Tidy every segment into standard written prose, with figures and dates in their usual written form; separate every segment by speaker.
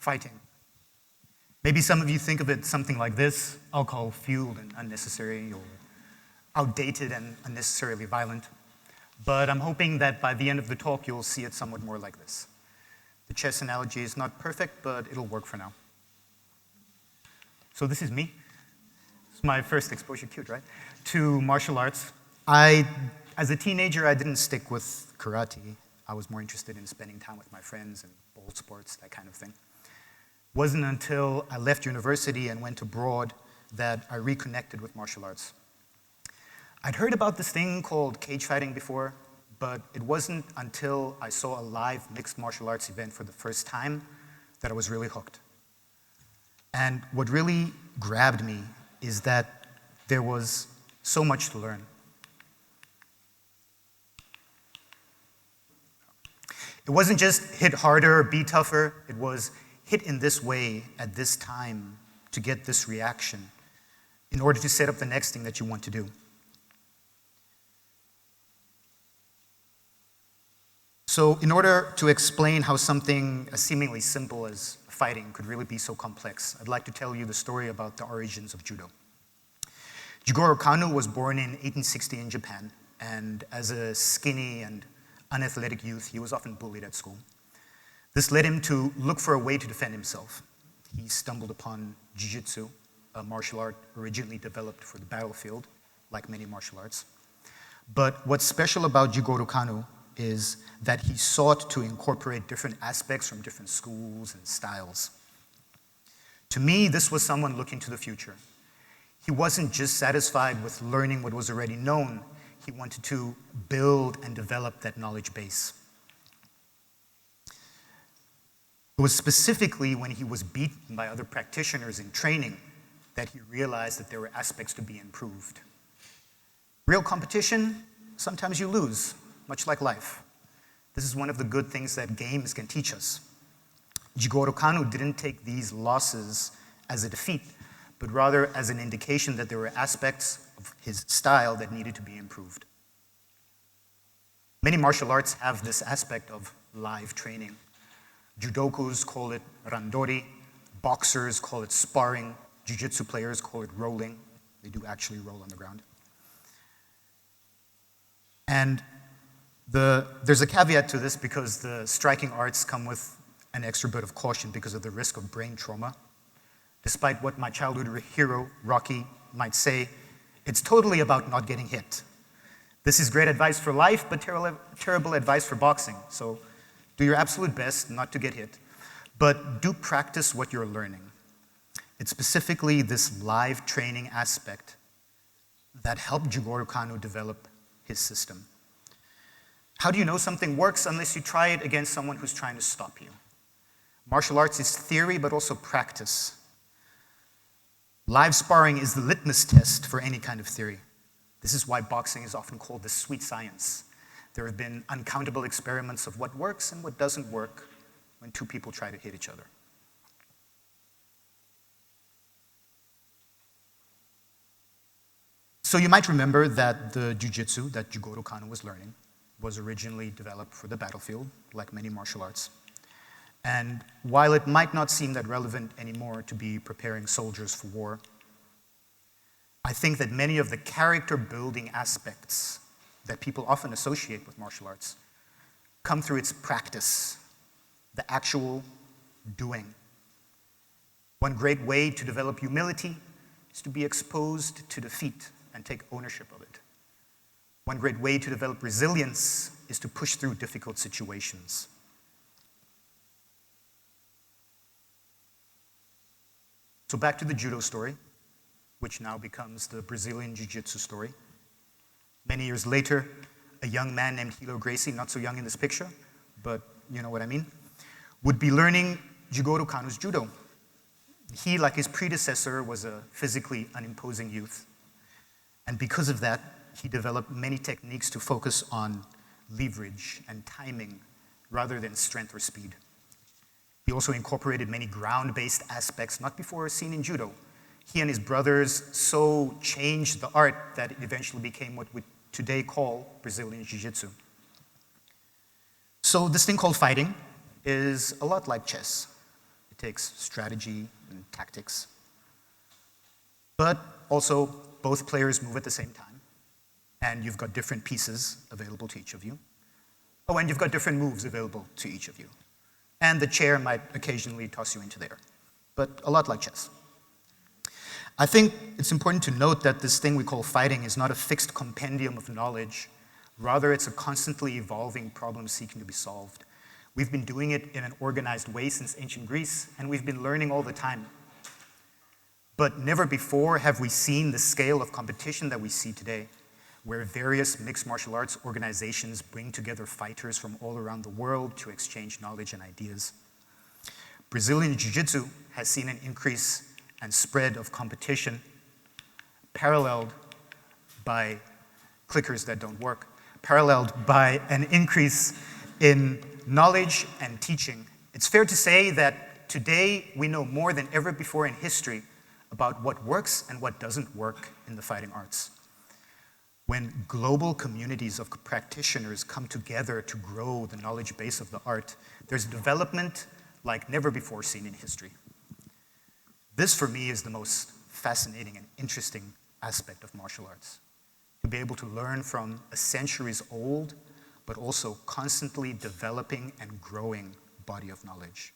Speaker 1: fighting. Maybe some of you think of it something like this: alcohol-fueled and unnecessary, or outdated and unnecessarily violent. But I'm hoping that by the end of the talk, you'll see it somewhat more like this. The chess analogy is not perfect, but it'll work for now. So this is me. It's my first exposure, cute, right? To martial arts. As a teenager, I didn't stick with karate. I was more interested in spending time with my friends and ball sports, that kind of thing. Wasn't until I left university and went abroad that I reconnected with martial arts. I'd heard about this thing called cage fighting before, but it wasn't until I saw a live mixed martial arts event for the first time that I was really hooked. And what really grabbed me is that there was so much to learn. It wasn't just hit harder, be tougher. It was hit in this way at this time to get this reaction in order to set up the next thing that you want to do. So in order to explain how something as seemingly simple as fighting could really be so complex, I'd like to tell you the story about the origins of judo. Jigoro Kano was born in 1860 in Japan, and as a skinny and unathletic youth, he was often bullied at school. This led him to look for a way to defend himself. He stumbled upon jiu-jitsu, a martial art originally developed for the battlefield, like many martial arts. But what's special about Jigoro Kano is that he sought to incorporate different aspects from different schools and styles. To me, this was someone looking to the future. He wasn't just satisfied with learning what was already known. He wanted to build and develop that knowledge base. It was specifically when he was beaten by other practitioners in training that he realized that there were aspects to be improved. Real competition, sometimes you lose, much like life. This is one of the good things that games can teach us. Jigoro Kano didn't take these losses as a defeat, but rather as an indication that there were aspects of his style that needed to be improved. Many martial arts have this aspect of live training. Judokas call it randori, boxers call it sparring, jiu-jitsu players call it rolling. They do actually roll on the ground. And there's a caveat to this because the striking arts come with an extra bit of caution because of the risk of brain trauma. Despite what my childhood hero, Rocky, might say, it's totally about not getting hit. This is great advice for life, but terrible advice for boxing. So do your absolute best not to get hit, but do practice what you're learning. It's specifically this live training aspect that helped Jigoro Kano develop his system. How do you know something works unless you try it against someone who's trying to stop you? Martial arts is theory, but also practice. Live sparring is the litmus test for any kind of theory. This is why boxing is often called the sweet science. There have been uncountable experiments of what works and what doesn't work when two people try to hit each other. So you might remember that the jiu-jitsu that Jigoro Kano was learning was originally developed for the battlefield, like many martial arts. And while it might not seem that relevant anymore to be preparing soldiers for war, I think that many of the character-building aspects that people often associate with martial arts come through its practice, the actual doing. One great way to develop humility is to be exposed to defeat and take ownership of it. One great way to develop resilience is to push through difficult situations. So back to the judo story, which now becomes the Brazilian jiu-jitsu story. Many years later, a young man named Hilo Gracie, not so young in this picture, but you know what I mean, would be learning Jigoro Kano's judo. He, like his predecessor, was a physically unimposing youth. And because of that, he developed many techniques to focus on leverage and timing rather than strength or speed. He also incorporated many ground-based aspects not before seen in judo. He and his brothers so changed the art that it eventually became what we today call Brazilian Jiu-Jitsu. So this thing called fighting is a lot like chess. It takes strategy and tactics. But also, both players move at the same time, and you've got different pieces available to each of you. Oh, and you've got different moves available to each of you. And the chair might occasionally toss you into there, but a lot like chess. I think it's important to note that this thing we call fighting is not a fixed compendium of knowledge. Rather, it's a constantly evolving problem seeking to be solved. We've been doing it in an organized way since ancient Greece, and we've been learning all the time. But never before have we seen the scale of competition that we see today, where various mixed martial arts organizations bring together fighters from all around the world to exchange knowledge and ideas. Brazilian Jiu-Jitsu has seen an increase and spread of competition, paralleled by clickers that don't work, paralleled by an increase in knowledge and teaching. It's fair to say that today we know more than ever before in history about what works and what doesn't work in the fighting arts. When global communities of practitioners come together to grow the knowledge base of the art, there's development like never before seen in history. This, for me, is the most fascinating and interesting aspect of martial arts. To be able to learn from a centuries-old, but also constantly developing and growing body of knowledge.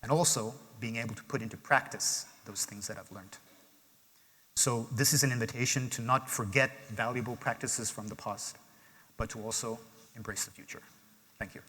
Speaker 1: And also being able to put into practice those things that I've learned. So this is an invitation to not forget valuable practices from the past, but to also embrace the future. Thank you.